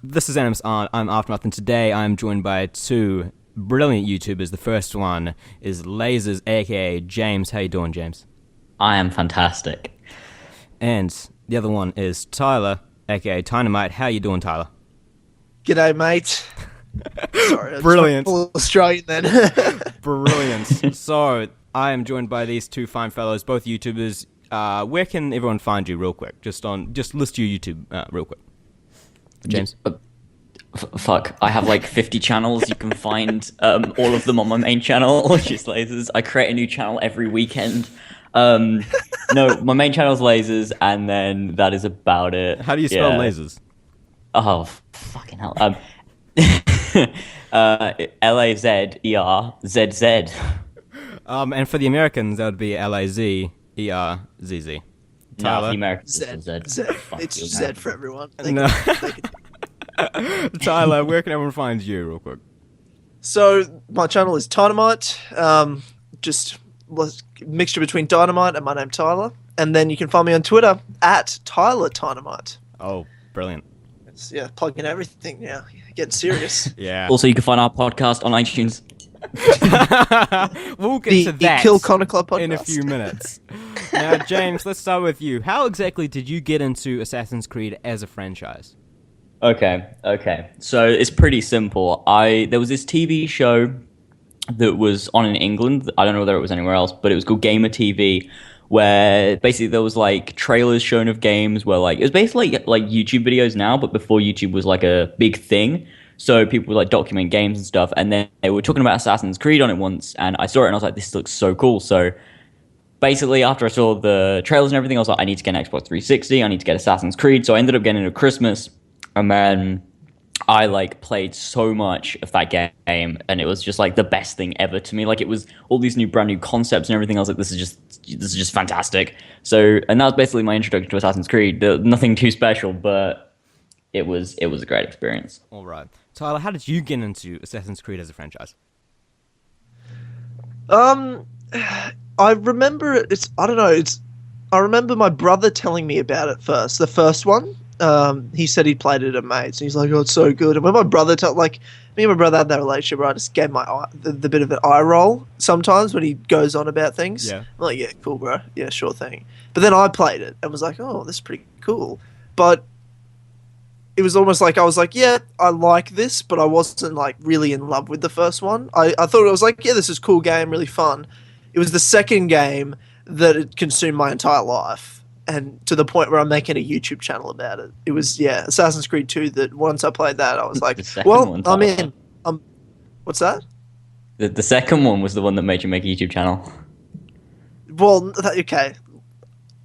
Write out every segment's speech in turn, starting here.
This is Animus. I'm Aftermath, and today I'm joined by two brilliant YouTubers. The first one is LazerzZ, aka James. How you doing, James? I am fantastic. And the other one is Tyler, aka Tynamite. How you doing, Tyler? G'day, mate. Sorry, Brilliant. I'm Australian then. Brilliant. So I am joined by these two fine fellows, both YouTubers. Where can everyone find you, real quick? Just list your YouTube, real quick. James. Fuck, I have like 50 channels. You can find all of them on my main channel, which is LazerzZ. I create a new channel every weekend. No, my main channel is LazerzZ, and then that is about it. How do you spell LazerzZ? Oh, fucking hell. LazerzZ. And for the Americans, that would be LazerzZ. Tyler? No, the Americans Z. is Z. Z. Fuck It's you, Z man. for everyone. No. Tyler, where can everyone find you, real quick? So my channel is Tynamite. Just mixture between Dynamite and my name Tyler. And then you can find me on Twitter at Tyler Tynamite. Oh, brilliant. Yeah, plugging everything now. Getting serious. Yeah. Also, you can find our podcast on iTunes. We'll get the to that Kill Connor Club podcast. in a few minutes. Now, James, let's start with you. How exactly did you get into Assassin's Creed as a franchise? Okay. So it's pretty simple. There was this TV show that was on in England. I don't know whether it was anywhere else, but it was called Gamer TV, where basically there was like trailers shown of games where like it was basically like YouTube videos now, but before YouTube was like a big thing. So people would like document games and stuff, and then they were talking about Assassin's Creed on it once, and I saw it and I was like, this looks so cool. So basically, after I saw the trailers and everything, I was like, I need to get an Xbox 360, I need to get Assassin's Creed. So I ended up getting it at Christmas, and then I like played so much of that game, and it was just like the best thing ever to me. Like it was all these brand new concepts and everything. I was like, this is just fantastic. So, and that was basically my introduction to Assassin's Creed. Nothing too special, but it was a great experience. All right. Tyler, how did you get into Assassin's Creed as a franchise? I remember I don't know. I remember my brother telling me about it first. The first one. He said he played it at mates, and he's like, "Oh, it's so good." And when my brother me and my brother had that relationship where I just gave the bit of an eye roll sometimes when he goes on about things. Yeah. I'm like, "Yeah, cool, bro. Yeah, sure thing." But then I played it and was like, "Oh, this is pretty cool." But it was almost like I was like, "Yeah, I like this," but I wasn't like really in love with the first one. I thought it was like, "Yeah, this is a cool game, really fun." It was the second game that it consumed my entire life, and to the point where I'm making a YouTube channel about it. It was Assassin's Creed 2 that once I played that, I was like, The second "Well, one, I'm Tyler. in." What's that? The second one was the one that made you make a YouTube channel. Well, okay,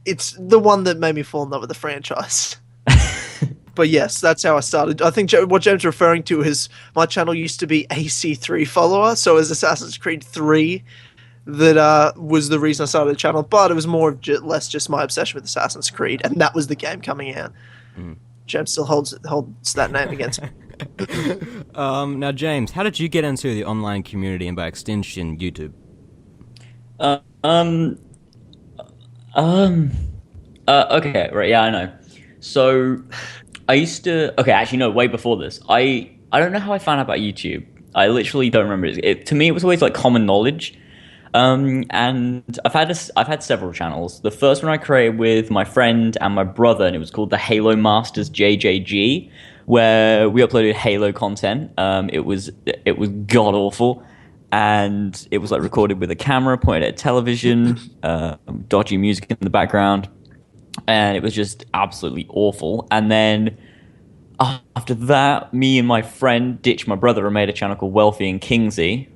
it's the one that made me fall in love with the franchise. But yes, that's how I started. I think what James is referring to is my channel used to be AC3 follower, so it was Assassin's Creed 3 that was the reason I started the channel. But it was more of less just my obsession with Assassin's Creed, and that was the game coming out. James still holds that name against me. Now, James, how did you get into the online community and by extension, YouTube? Okay, right, yeah, I know. So, I used to... Okay, actually, no, way before this. I don't know how I found out about YouTube. I literally don't remember it. To me, it was always, like, common knowledge. And I've had several channels. The first one I created with my friend and my brother, and it was called the Halo Masters JJG, where we uploaded Halo content. It was god-awful. And it was, like, recorded with a camera pointed at television, dodgy music in the background. And it was just absolutely awful. And then after that, me and my friend ditched my brother and made a channel called Wealthy and Kingsy,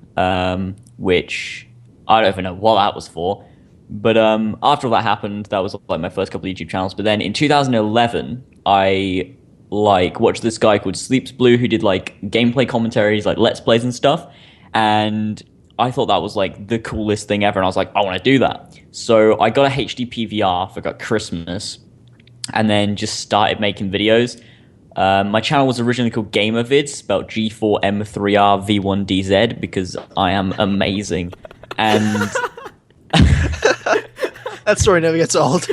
which I don't even know what that was for. But after all that happened, that was like my first couple of YouTube channels. But then in 2011, I watched this guy called Sleeps Blue who did like gameplay commentaries, like Let's Plays and stuff. And I thought that was like the coolest thing ever, and I was like, I want to do that. So I got a HD PVR for Christmas, and then just started making videos. My channel was originally called GamerVids, spelled G4M3RV1DZ, because I am amazing. And That story never gets old.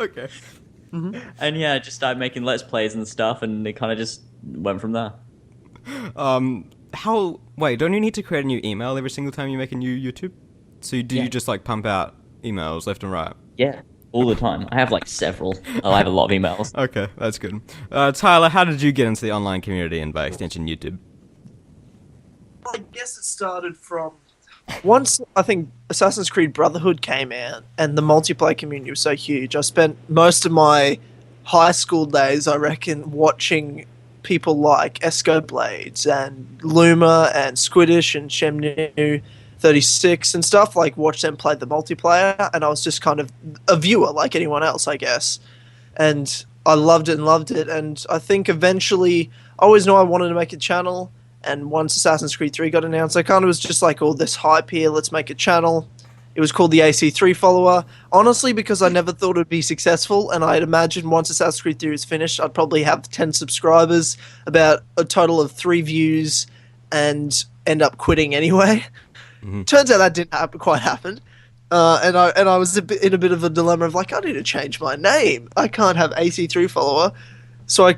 Okay. And yeah, just started making Let's Plays and stuff, and it kind of just went from there. Wait, don't you need to create a new email every single time you make a new YouTube? So you just like pump out emails left and right? Yeah, all the time. I have like several. I have a lot of emails. Okay, that's good. Tyler, how did you get into the online community and by extension YouTube? I guess it started from once I think Assassin's Creed Brotherhood came out and the multiplayer community was so huge. I spent most of my high school days, I reckon, watching people like Esco Blades and Luma and Squidish and Shemnu 36 and stuff, like watch them play the multiplayer, and I was just kind of a viewer like anyone else, I guess. And I loved it, and I think eventually I always knew I wanted to make a channel. And once Assassin's Creed 3 got announced, I kind of was just like, oh, this hype here, let's make a channel. It was called the AC3 Follower. Honestly, because I never thought it would be successful, and I'd imagined once Assassin's Creed 3 was finished, I'd probably have 10 subscribers, about a total of 3 views, and end up quitting anyway. Mm-hmm. Turns out that didn't quite happen. And I was in a bit of a dilemma of like, I need to change my name. I can't have AC3 Follower. So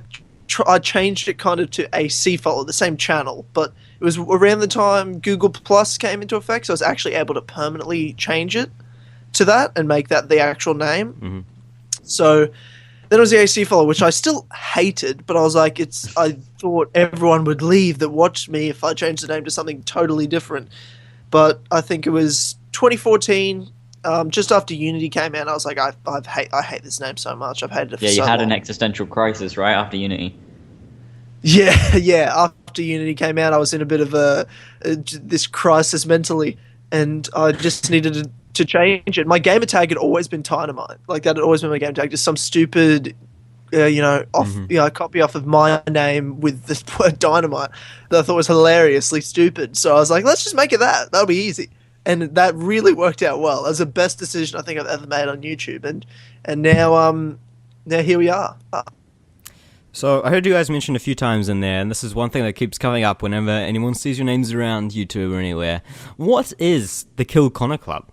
I changed it kind of to AC Follower, the same channel, but it was around the time Google Plus came into effect, so I was actually able to permanently change it to that and make that the actual name. Mm-hmm. So then it was the AC Follower, which I still hated, but I was like, I thought everyone would leave that watched me if I changed the name to something totally different. But I think it was 2014, just after Unity came out, I was like, I hate this name so much. I've hated it for so long. Yeah, you had an existential crisis, right, after Unity? Yeah. After Unity came out, I was in a bit of this crisis mentally, and I just needed to change it. My gamer tag had always been Tynamite. Like, that had always been my gamer tag. Just some stupid, copy off of my name with the word Dynamite that I thought was hilariously stupid. So I was like, let's just make it that. That'll be easy. And that really worked out well. That was the best decision I think I've ever made on YouTube. And now here we are. So I heard you guys mention a few times in there, and this is one thing that keeps coming up whenever anyone sees your names around YouTube or anywhere. What is the Kill Connor Club?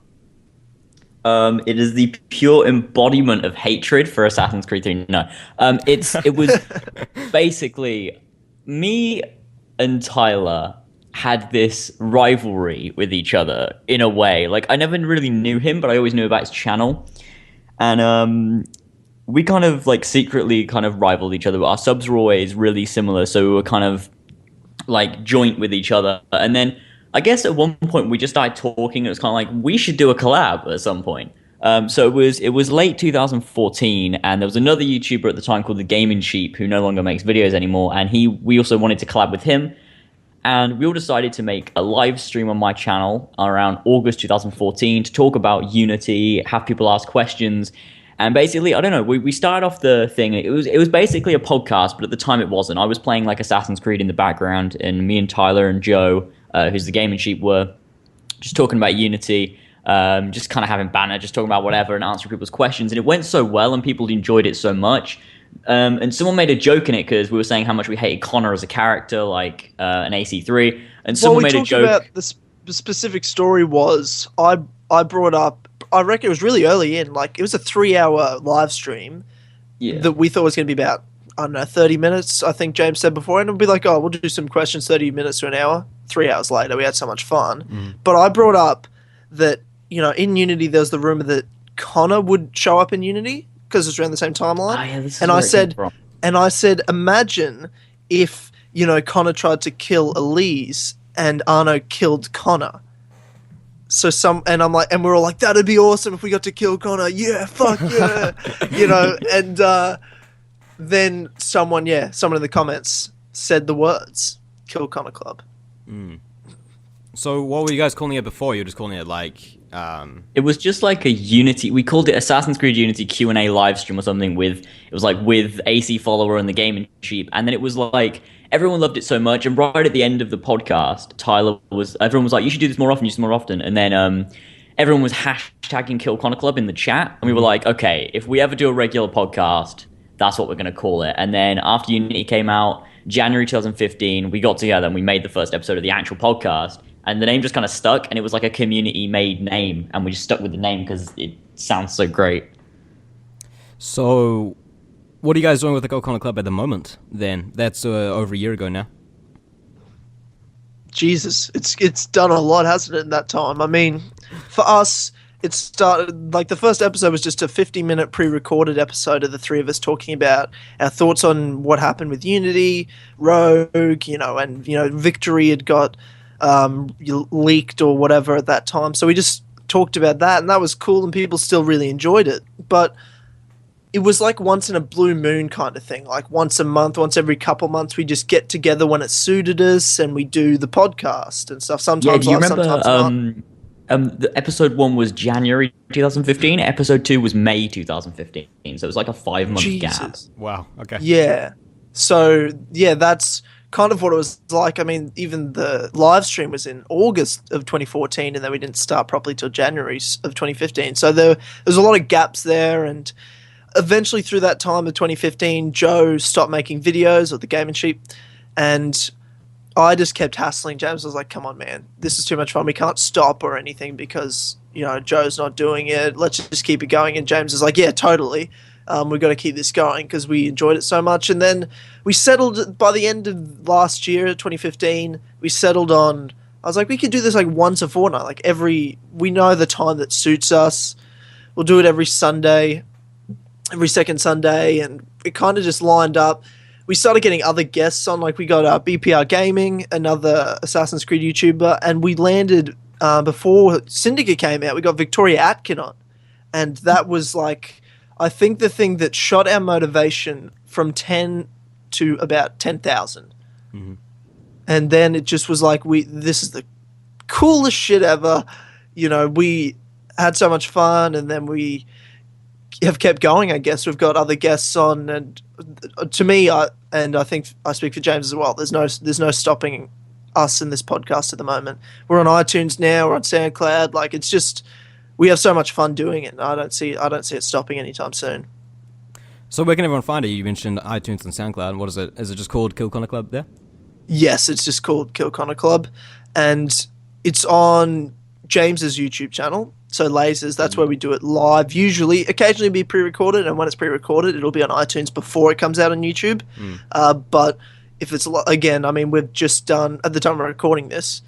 It is the pure embodiment of hatred for Assassin's Creed 3. No, it was basically me and Tyler had this rivalry with each other in a way. Like, I never really knew him, but I always knew about his channel. And we kind of like secretly kind of rivaled each other. But our subs were always really similar, so we were kind of like joint with each other. And then I guess at one point we just started talking. It was kind of like, we should do a collab at some point. So it was late 2014, and there was another YouTuber at the time called the Gaming Sheep who no longer makes videos anymore, and we also wanted to collab with him. And we all decided to make a live stream on my channel around August 2014 to talk about Unity, have people ask questions. And basically, I don't know, we started off the thing. It was basically a podcast, but at the time it wasn't. I was playing like Assassin's Creed in the background, and me and Tyler and Joe, who's the Gaming Sheep, were just talking about Unity, just kind of having banter, just talking about whatever and answering people's questions. And it went so well, and people enjoyed it so much. And someone made a joke in it because we were saying how much we hated Connor as a character, like an AC3. And someone made a joke about the specific story was I brought up. I reckon it was really early in. Like, it was a 3-hour live stream that we thought was going to be about, I don't know, 30 minutes. I think James said before, and it'll be like, oh, we'll do some questions, 30 minutes to an hour. 3 hours later, we had so much fun. But I brought up that, in Unity, there was the rumor that Connor would show up in Unity, because it's around the same timeline. Oh, yeah, this is and I said, imagine if, Connor tried to kill Elise and Arno killed Connor. So and I'm like, and we're all like, that'd be awesome if we got to kill Connor. Yeah, fuck yeah. And then someone in the comments said the words, Kill Connor Club. So what were you guys calling it before? You were just calling it like... It was just like a Unity. We called it Assassin's Creed Unity Q&A live stream or something with AC Follower and the Gaming Sheep. And then it was like, everyone loved it so much. And right at the end of the podcast, everyone was like, you should do this more often. And then everyone was hashtagging Kill Connor Club in the chat. And we were like, okay, if we ever do a regular podcast, that's what we're going to call it. And then after Unity came out, January 2015, we got together and we made the first episode of the actual podcast. And the name just kind of stuck, and it was like a community-made name, and we just stuck with the name because it sounds so great. So, what are you guys doing with the Go Connor Club at the moment? Then that's over a year ago now. Jesus, it's done a lot, hasn't it, in that time? I mean, for us, it started, like, the first episode was just a 50-minute pre-recorded episode of the three of us talking about our thoughts on what happened with Unity, Rogue, and, Victory had got leaked or whatever at that time. So we just talked about that, and that was cool, and people still really enjoyed it. But it was like once in a blue moon kind of thing. Like once a month, once every couple months, we just get together when it suited us and we do the podcast and stuff. Sometimes do you live, remember sometimes not. the episode 1 was January 2015, episode 2 was May 2015, so it was like a 5-month gap. Wow, okay. Yeah. So, yeah, that's kind of what it was like. I mean, even the live stream was in August of 2014, and then we didn't start properly till January of 2015. So there was a lot of gaps there, and eventually through that time of 2015, Joe stopped making videos of the Gaming Sheep, and I just kept hassling James. I was like, come on, man, this is too much fun. We can't stop or anything because, Joe's not doing it. Let's just keep it going. And James is like, yeah, totally. We've got to keep this going because we enjoyed it so much. And then we settled, by the end of last year, 2015, we settled on, I was like, we could do this like once a fortnight. Like we know the time that suits us. We'll do it every Sunday, every second Sunday. And it kind of just lined up. We started getting other guests on, like we got BPR Gaming, another Assassin's Creed YouTuber, and we landed, before Syndicate came out, we got Victoria Atkin on. And that was like, I think the thing that shot our motivation from 10 to about 10,000. Mm-hmm. And then it just was like, this is the coolest shit ever. We had so much fun, and then we have kept going, I guess. We've got other guests on, and to me, and I think I speak for James as well, there's no stopping us in this podcast at the moment. We're on iTunes now, we're on SoundCloud, like it's just, we have so much fun doing it, and I don't see it stopping anytime soon. So where can everyone find it? You mentioned iTunes and SoundCloud. What is it? Is it just called Kill Connor Club there? Yes, it's just called Kill Connor Club, and it's on James's YouTube channel. So LazerzZ, that's where we do it live. Usually, occasionally be pre-recorded, and when it's pre-recorded, it'll be on iTunes before it comes out on YouTube. But if it's again, I mean, we've just done, at the time we're recording this,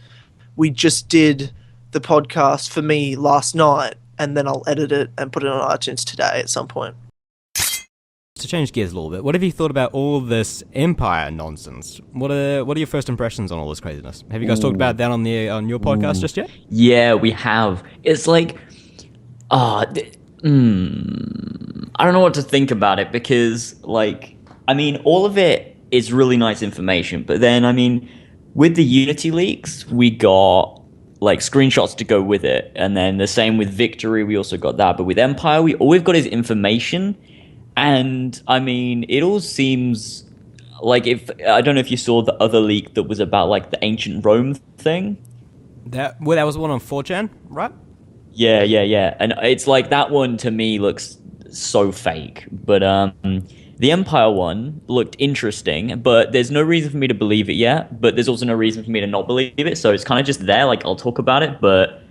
we just did the podcast for me last night, and then I'll edit it and put it on iTunes today at some point. To change gears a little bit, what have you thought about all this Empire nonsense? What are your first impressions on all this craziness? Have you guys talked about that on your podcast just yet? Yeah, we have. It's like, I don't know what to think about it because, like, I mean, all of it is really nice information, but then, I mean, with the Unity leaks, we got like screenshots to go with it, and then the same with Victory, we also got that. But with Empire, all we've got is information. And I mean, it all seems like, I don't know if you saw the other leak that was about like the ancient Rome thing. That was one on 4chan, right? Yeah. And it's like, that one to me looks so fake. But the Empire one looked interesting, but there's no reason for me to believe it yet. But there's also no reason for me to not believe it. So it's kind of just there. Like, I'll talk about it, but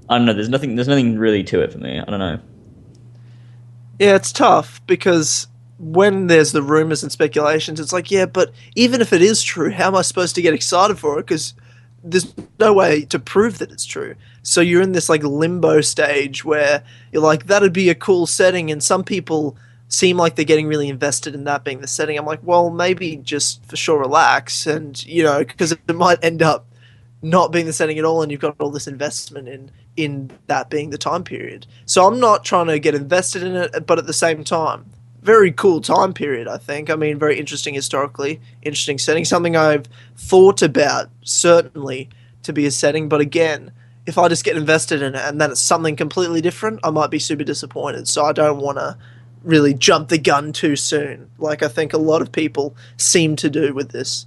I don't know. There's nothing really to it for me. I don't know. Yeah, it's tough because when there's the rumors and speculations, it's like, yeah, but even if it is true, how am I supposed to get excited for it? Because there's no way to prove that it's true. So you're in this like limbo stage where you're like, that'd be a cool setting, and some people seem like they're getting really invested in that being the setting. I'm like, well, maybe just for sure relax, and because it might end up not being the setting at all, and you've got all this investment in that being the time period. So I'm not trying to get invested in it, but at the same time, very cool time period, I think. I mean, very interesting historically, interesting setting, something I've thought about, certainly, to be a setting. But again, if I just get invested in it and then it's something completely different, I might be super disappointed. So I don't want to really jump the gun too soon, like I think a lot of people seem to do with this.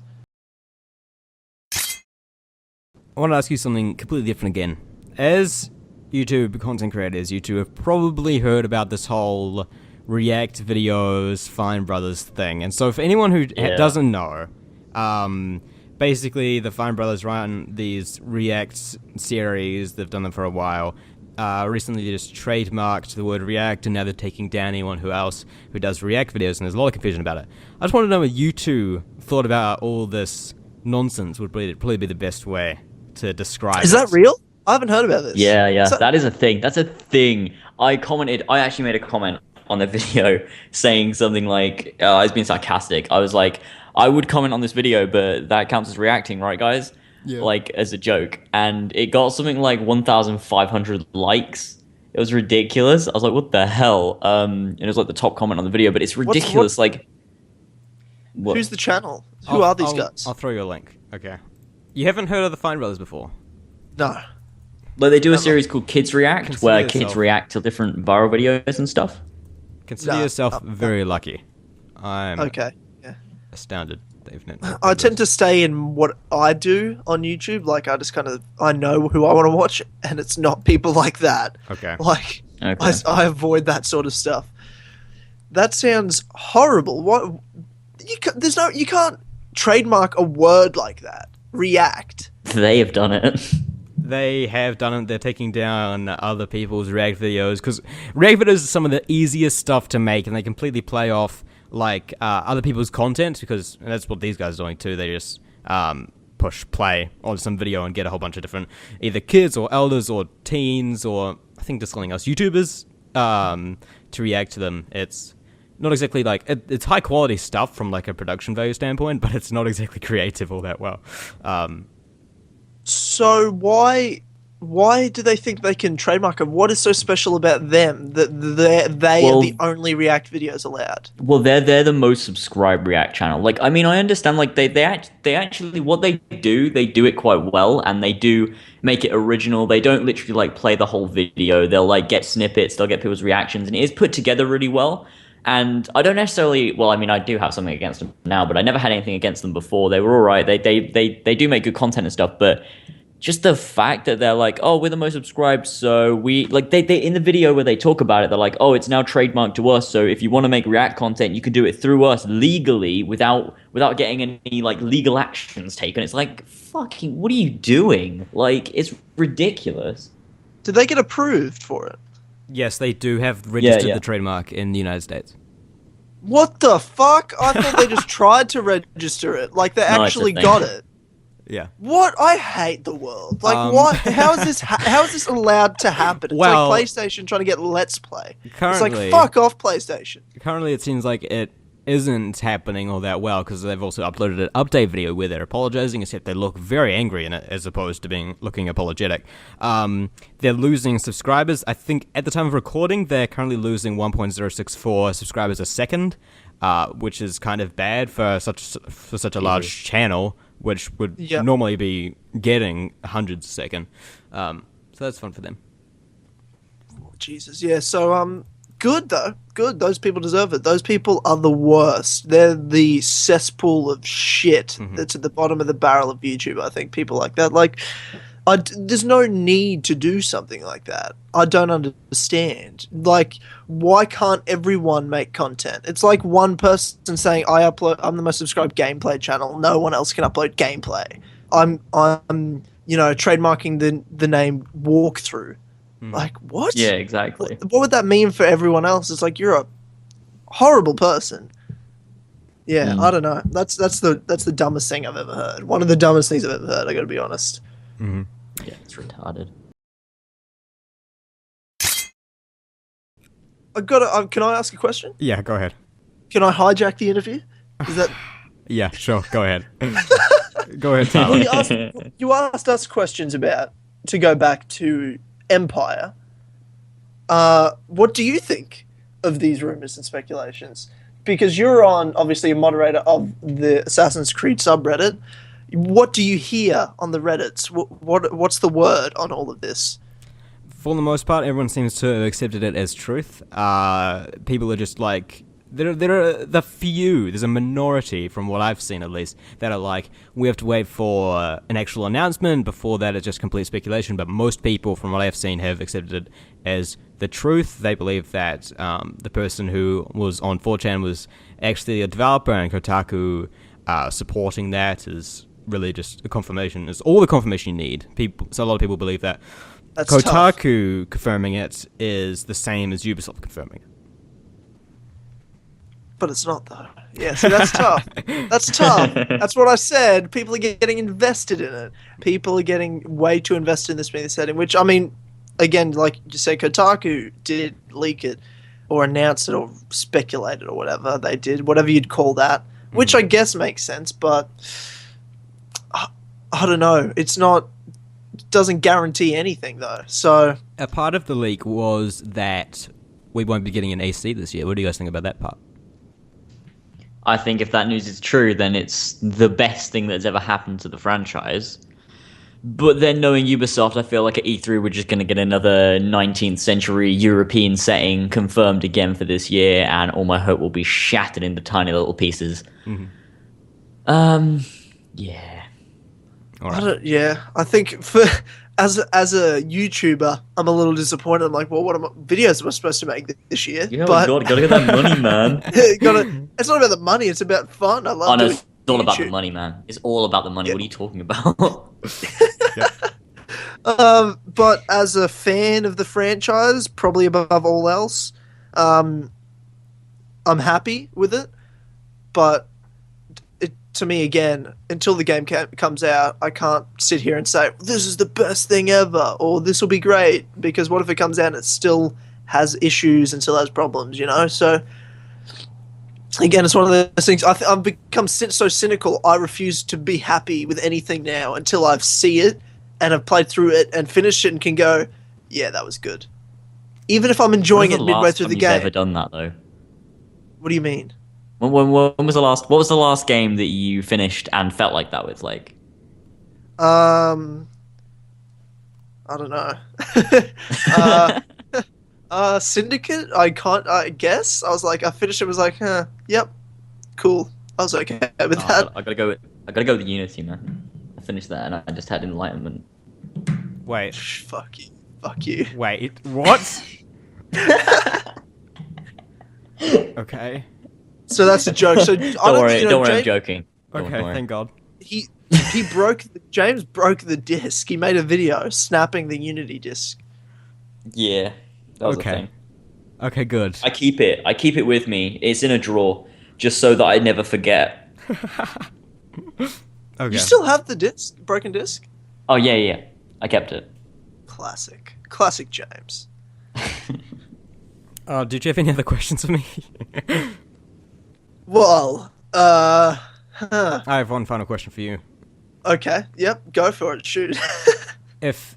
I want to ask you something completely different again. As YouTube content creators, you two have probably heard about this whole React videos, Fine Brothers thing. And so for anyone who doesn't know, basically the Fine Brothers run these React series. They've done them for a while. recently they just trademarked the word React, and now they're taking down anyone who does React videos, and there's a lot of confusion about it. I just want to know what you two thought about all this nonsense. Would probably be the best way to describe it. Is that real? I haven't heard about this. Yeah, that is a thing. That's a thing. I actually made a comment on the video saying something like, I was being sarcastic. I was like, I would comment on this video, but that counts as reacting, right, guys? Yeah. Like, as a joke. And it got something like 1,500 likes. It was ridiculous. I was like, what the hell? And it was like the top comment on the video, but it's ridiculous. Like, what? Who's the channel? Who are these guys? I'll throw you a link. Okay. You haven't heard of the Fine Brothers before? No. Like, they do a series called Kids React, Consider where yourself- kids react to different viral videos and stuff. Consider yourself very lucky. I'm Okay. Yeah. astounded. I tend to stay in what I do on YouTube. Like, I know who I want to watch, and it's not people like that. Okay. Like, Okay. I avoid that sort of stuff. That sounds horrible. What? You can't trademark a word like that. React. They have done it. They have done it. They're taking down other people's React videos, because React videos are some of the easiest stuff to make, and they completely play off like other people's content, because that's what these guys are doing too. They just push play on some video and get a whole bunch of different either kids or elders or teens or I think just something else, YouTubers, to react to them. It's not exactly like it's high quality stuff from like a production value standpoint, but it's not exactly creative all that well. So why do they think they can trademark it? What is so special about them that they are the only React videos allowed? Well, they're the most subscribed React channel. Like, I mean, I understand. Like, they actually what they do it quite well, and they do make it original. They don't literally like play the whole video. They'll like get snippets. They'll get people's reactions, and it is put together really well. And I don't necessarily. Well, I mean, I do have something against them now, but I never had anything against them before. They were all right. They do make good content and stuff, but just the fact that they're like, oh, we're the most subscribed, so we like they in the video where they talk about it, they're like, oh, it's now trademarked to us, so if you want to make React content, you can do it through us legally without getting any like legal actions taken. It's like, fucking, what are you doing? Like, it's ridiculous. Did they get approved for it? Yes, they do have registered Yeah. the trademark in the United States. What the fuck? I thought they just tried to register it. Like, they No, it's a actually thing. got it. Yeah. What? I hate the world. Like, what? How is this allowed to happen? It's Well, like PlayStation trying to get Let's Play. It's currently- like, fuck off, PlayStation. Currently, it seems like it isn't happening all that well, because they've also uploaded an update video where they're apologizing, except they look very angry in it, as opposed to looking apologetic. They're losing subscribers. I think at the time of recording, they're currently losing 1.064 subscribers a second, which is kind of bad for such a large channel, which would normally be getting hundreds a second. So that's fun for them. Oh, Jesus, yeah. So, good though. Good. Those people deserve it. Those people are the worst. They're the cesspool of shit that's at the bottom of the barrel of YouTube. I think people like that. Like, there's no need to do something like that. I don't understand. Like, why can't everyone make content? It's like one person saying, I'm the most subscribed gameplay channel. No one else can upload gameplay. I'm trademarking the name walkthrough. Like, what? Yeah, exactly. What would that mean for everyone else? It's like, you're a horrible person. Yeah, I don't know. That's the dumbest thing I've ever heard. One of the dumbest things I've ever heard, I gotta be honest. Mm-hmm. Yeah, it's retarded. Can I ask a question? Yeah, go ahead. Can I hijack the interview? Is that... Yeah, sure, go ahead. Go ahead, Tyler. Well, you asked us questions about, to go back to Empire. What do you think of these rumors and speculations? Because you're obviously a moderator of the Assassin's Creed subreddit. What do you hear on the Reddits? What's the word on all of this? For the most part, everyone seems to have accepted it as truth. People are just like... There are the few, there's a minority, from what I've seen at least, that are like, we have to wait for an actual announcement. Before that, it's just complete speculation. But most people, from what I've seen, have accepted it as the truth. They believe that the person who was on 4chan was actually a developer, and Kotaku supporting that is really just a confirmation. It's all the confirmation you need. So a lot of people believe that. That's tough. Kotaku confirming it is the same as Ubisoft confirming it. But it's not, though. Yeah, so that's tough. That's tough. That's what I said. People are getting invested in it. People are getting way too invested in this being the setting, which, I mean, again, like you say, Kotaku did leak it or announce it or speculate it or whatever they did, whatever you'd call that, which I guess makes sense, but I don't know. It's not, doesn't guarantee anything, though. So A part of the leak was that we won't be getting an AC this year. What do you guys think about that part? I think if that news is true, then it's the best thing that's ever happened to the franchise. But then knowing Ubisoft, I feel like at E3 we're just going to get another 19th century European setting confirmed again for this year, and all my hope will be shattered into tiny little pieces. Yeah. All right. I think as a YouTuber, I'm a little disappointed. I'm like, well, what videos am I supposed to make this year? You know, gotta get that money, man. It's not about the money. It's about fun. I love. Oh no, doing it's all about the YouTube. money, man. It's all about the money. What are you talking about? But as a fan of the franchise, probably above all else, I'm happy with it. But to me, again, until the game comes out, I can't sit here and say, this is the best thing ever, or this will be great, because what if it comes out and it still has issues and still has problems, you know? So, again, it's one of those things, I've become so cynical, I refuse to be happy with anything now until I've seen it, and I've played through it, and finished it, and can go, yeah, that was good. Even if I'm enjoying it midway through the game. You've ever done that, though? What do you mean? When was the last? What was the last game that you finished and felt like that with? Like, I don't know. Syndicate. I guess. I was like, I finished it. Was like, yep, cool. I was okay with that. I gotta go with Unity, man. I finished that and I just had enlightenment. Wait. Fuck you. Fuck you. Wait. What? Okay. So that's a joke. So Don't worry, I'm joking. Okay, thank God. James broke the disc. He made a video snapping the Unity disc. Yeah, that was a thing. Okay, good. I keep it with me. It's in a drawer, just so that I never forget. Okay. You still have the disc, broken disc? Oh yeah. I kept it. Classic James. Did you have any other questions for me? Well, I have one final question for you. Okay, yep, go for it, shoot. If,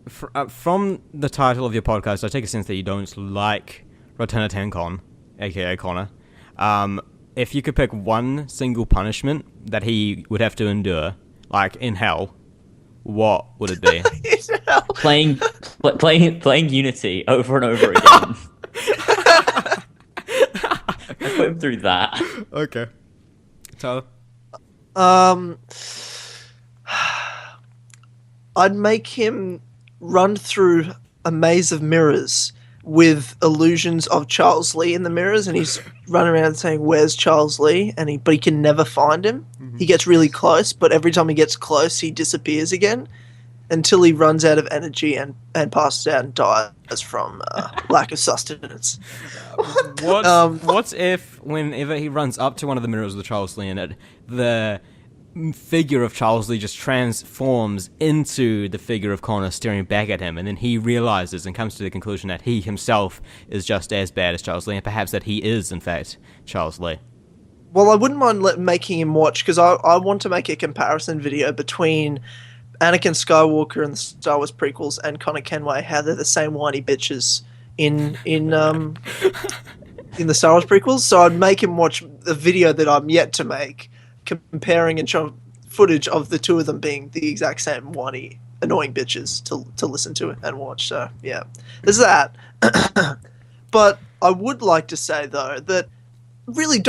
from the title of your podcast, I take a sense that you don't like Rotana Tenkon, aka Connor. If you could pick one single punishment that he would have to endure, like in hell, what would it be? Playing Unity over and over again. I put him through that. Okay. Tyler? I'd make him run through a maze of mirrors with illusions of Charles Lee in the mirrors, and he's running around saying, "Where's Charles Lee?" But he can never find him. Mm-hmm. He gets really close, but every time he gets close, he disappears again until he runs out of energy and passes out and dies from lack of sustenance. What if, whenever he runs up to one of the mirrors with Charles Lee in it, the figure of Charles Lee just transforms into the figure of Connor staring back at him, and then he realizes and comes to the conclusion that he himself is just as bad as Charles Lee, and perhaps that he is, in fact, Charles Lee? Well, I wouldn't mind making him watch, because I want to make a comparison video between Anakin Skywalker in the Star Wars prequels and Connor Kenway, how they're the same whiny bitches in the Star Wars prequels. So I'd make him watch the video that I'm yet to make, comparing and show footage of the two of them being the exact same whiny, annoying bitches to listen to and watch. So yeah, there's that. But I would like to say though that really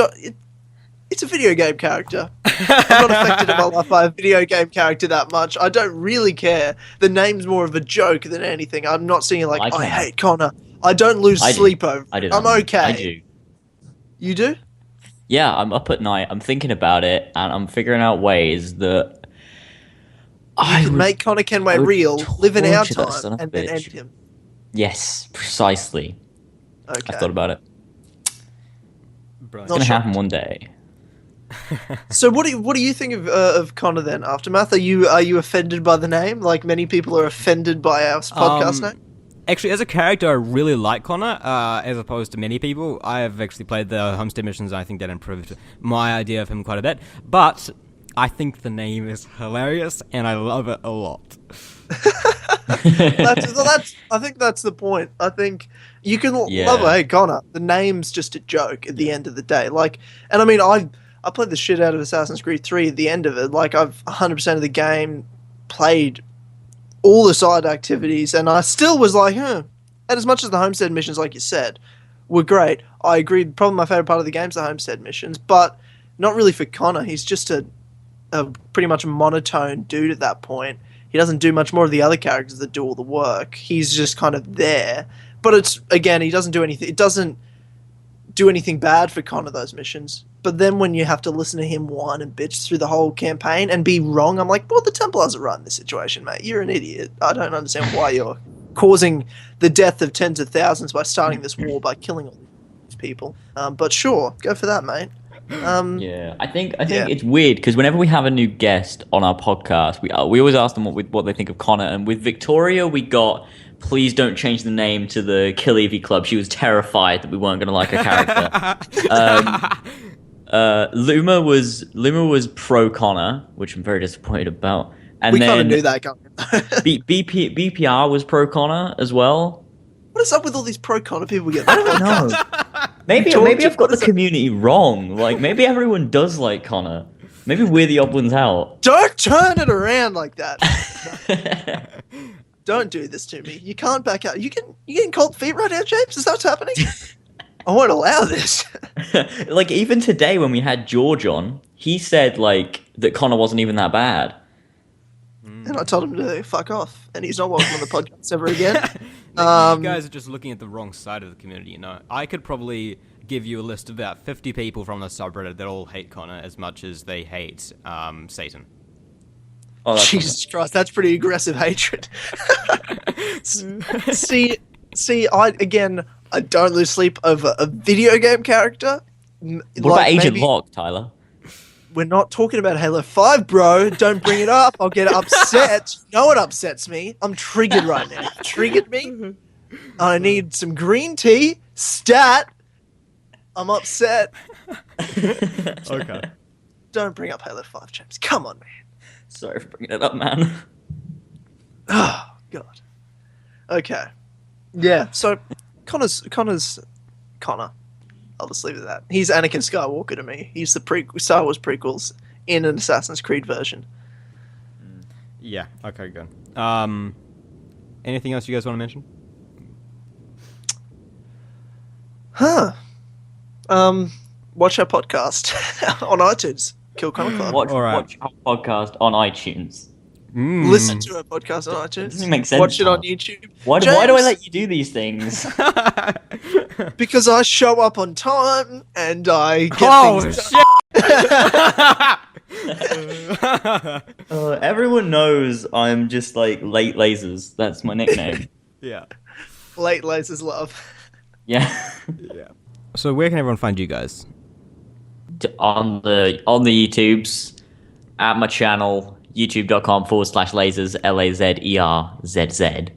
it's a video game character. I'm not affected in my life by a video game character that much. I don't really care. The name's more of a joke than anything. I'm not seeing like, I hate Connor. I don't lose sleep over it. I'm okay. I do. You do? Yeah, I'm up at night. I'm thinking about it, and I'm figuring out ways that You can make Connor Kenway real, live in our time, and then end him. Yes, precisely. Okay. I thought about it. Brilliant. It's gonna happen one day. So what do you think of Connor then, Aftermath? Are you offended by the name? Like many people are offended by our podcast name? Actually, as a character, I really like Connor, as opposed to many people. I have actually played the Homestead missions, and I think that improved my idea of him quite a bit. But I think the name is hilarious, and I love it a lot. I think that's the point. I think you can love it. Hey, Connor, the name's just a joke at the end of the day. Like, and I mean, I played the shit out of Assassin's Creed 3 at the end of it. Like, I've 100% of the game played all the side activities, and I still was like, And as much as the Homestead missions, like you said, were great, I agree. Probably my favorite part of the game is the Homestead missions, but not really for Connor. He's just a pretty much a monotone dude at that point. He doesn't do much more of the other characters that do all the work. He's just kind of there. But it's, again, he doesn't do anything. It doesn't do anything bad for Connor, those missions. But then when you have to listen to him whine and bitch through the whole campaign and be wrong, I'm like, well, the Templars are right in this situation, mate. You're an idiot. I don't understand why you're causing the death of tens of thousands by starting this war by killing all these people. But sure, go for that, mate. I think it's weird because whenever we have a new guest on our podcast, we always ask them what they think of Connor. And with Victoria, we got, please don't change the name to the Kill Evie Club. She was terrified that we weren't going to like her character. Luma was pro Connor, which I'm very disappointed about. And we then kind of knew that going. BPR was pro Connor as well. What is up with all these pro Connor people getting? I don't know. Maybe I've got the community wrong. Like, maybe everyone does like Connor. Maybe we're the odd ones out. Don't turn it around like that. Don't do this to me. You can't back out. You getting cold feet right now, James? Is that what's happening? I won't allow this. Like, even today when we had George on, he said, like, that Connor wasn't even that bad. And I told him to fuck off. And he's not welcome on the podcast ever again. You guys are just looking at the wrong side of the community, you know. I could probably give you a list of about 50 people from the subreddit that all hate Connor as much as they hate Satan. Oh, Jesus Christ, that's pretty aggressive hatred. See, I don't lose sleep over a video game character. What about Agent Locke, Tyler? We're not talking about Halo 5, bro. Don't bring it up. I'll get upset. You know what upsets me? I'm triggered right now. It triggered me. I need some green tea. Stat. I'm upset. Okay. Don't bring up Halo 5, James. Come on, man. Sorry for bringing it up, man. Oh, God. Okay. Yeah, so Connor's Connor. I'll just leave it at that. He's Anakin Skywalker to me. He's the Star Wars prequels in an Assassin's Creed version. Yeah, okay, good. Anything else you guys want to mention? Watch our podcast on iTunes. Kill Connor Club. Watch our podcast on iTunes. Listen to our podcast on iTunes. Doesn't make sense. Watch it on YouTube. Why do I let you do these things? Because I show up on time and I get things done. Everyone knows I'm just like Late LazerzZ. That's my nickname. Yeah. Late LazerzZ love. Yeah. Yeah. So where can everyone find you guys? On the YouTubes, at my channel, youtube.com/LazerzZ, LAZERZZ.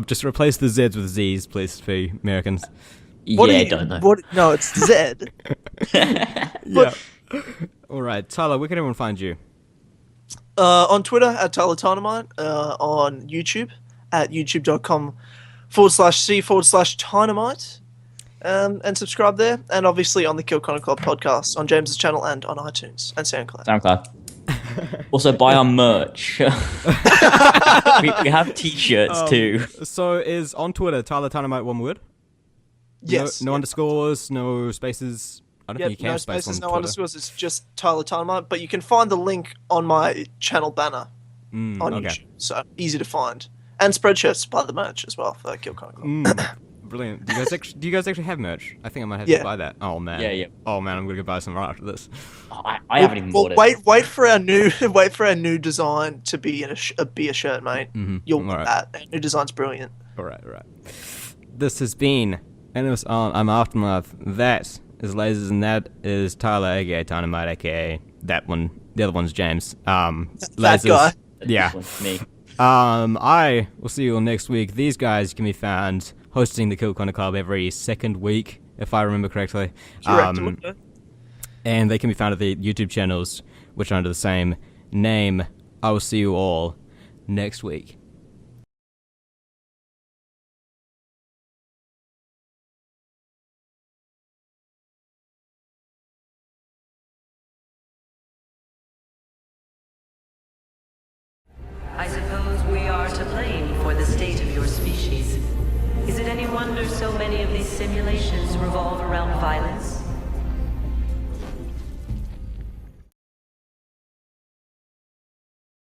Just replace the Z's with Z's, please, for Americans. Don't know. No, it's Z. Yeah. All right, Tyler, where can everyone find you? On Twitter at Tyler Tynamite. On YouTube at youtube.com/C/Tynamite. And subscribe there. And obviously on the Kill Connor Club podcast on James's channel and on iTunes and SoundCloud. Also, buy our merch. we have t-shirts too. So is on Twitter Tyler Tynamite one word? Yes. No underscores, no spaces. I don't think you can no space spaces, on no Twitter. underscores. It's just Tyler Tynamite. But you can find the link on my channel banner on YouTube. So easy to find. And Spreadshirts, buy the merch as well for Kill Connor Club. brilliant. Do you guys actually have merch? I think I might have Yeah. to buy that. Oh man. Yeah. Oh man, I'm gonna go buy some right after this. Oh, I haven't even bought it. Wait for our new design to be in be a shirt, mate. You'll want Alright. that. Our new design's brilliant. All right. This has been Animus on I'm Aftermath. That is LazerzZ, and that is Tyler, aka Tynamite, aka that one. The other one's James. That LazerzZ. guy. Yeah. This one's me. I will see you all next week. These guys can be found hosting the Kill Corner Club every second week, if I remember correctly. Correct. And they can be found at the YouTube channels, which are under the same name. I will see you all next week. I suppose we are to blame for the state of your species. Is it any wonder so many of these simulations revolve around violence?